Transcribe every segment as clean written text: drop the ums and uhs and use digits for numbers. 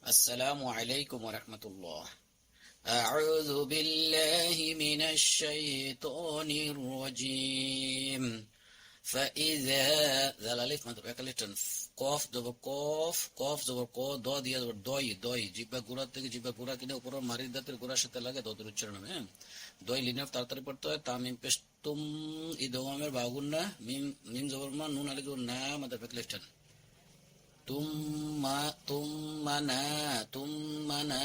السلام عليكم ورحمة الله. أعوذ بالله من الشيطان الرجيم. فإذا ذا الألف مضروب একালিফটান কফ জবর কফ কফ জবর ক দ দিয়া জবর দই দই জিহ্বা গোড়া থেকে জিহ্বা গোড়া কিনে উপর মারির দাঁতের গোড়ার সাথে লাগে দদের উচ্চারণ হবে। দই লিনিয়ার তাড়াতাড়ি পড়তে হয়। তামিম পেশ তুম ইদগামের বাগুন্না মিম মিম জবর মা নুন আলিফ জবর না মাদার একালিফটান তুম্মা তুম্মানা তুম্মানা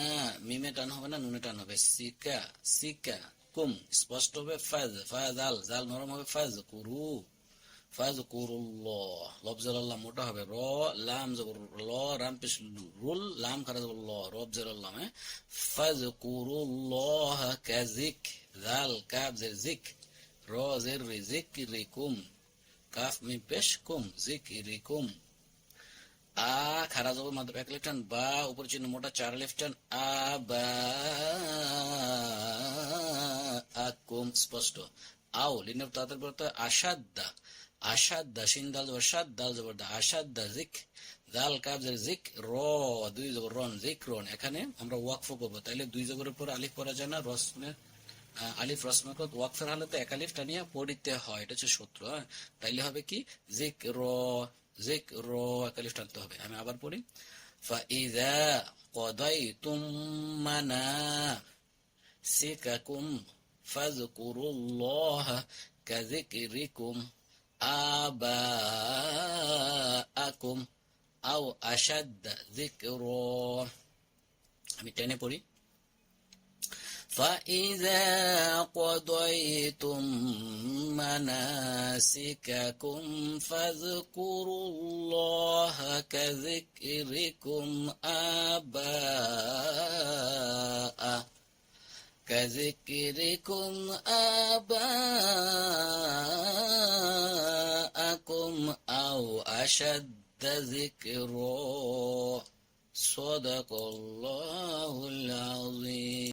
মিমে টান হবে না নুনে টান হবে। সিকা সিকা কুম স্পষ্ট হবে। ফাজ ফাজাল জাল নরম হবে। ফাজ কুরু ফাজ কুরুল্লাহ লফজাল্লাহ মোটা হবে। র লাম জবর ল রাম পেশ রুল লাম খারা জবর ল রবজাল্লাহ ফাজ কুরুল্লাহ কাজিক জাল কাব জের জিক র জের রিজিক রিকুম কাফ মিম পেশ কুম জিক রিকুম। আ খারা জবর মাধ্যমে এক লেফটান বা উপর চিহ্ন মোটা চার লেফটান আ বা আকুম স্পষ্ট। আও লিনের তাড়াতাড়ি পড়তে হয়। আসাদ্দা আসাদ্দা শিন দাল জবর সাদ দাল জবর দা আসাদ্দা জিক দাল কাব জের জিক র দুই জবর রন জিক রন। এখানে আমরা ওয়াকফ করবো, তাইলে দুই জবরের পর আলিফ পড়া যায় না। রসমে আলিফ রসমাকত ওয়াকফের হালতে এক আলিফ টানিয়া পড়িতে হয়, এটা হচ্ছে সূত্র। তাইলে হবে কি জিক র জিক র এক আলিফ টানতে হবে। আমি আবার পড়ি। ফাইযা কদাইতুম মানাসিকাকুম ফাযকুরুল্লাহ কাযিকরিকুম আবাআকুম আও আশাদ্দা যিকরা। আমি টেনে পড়ি। فإذا قضيتم مناسككم فاذكروا الله كذكركم آباءكم أو أشد ذكرا. صدق الله العظيم.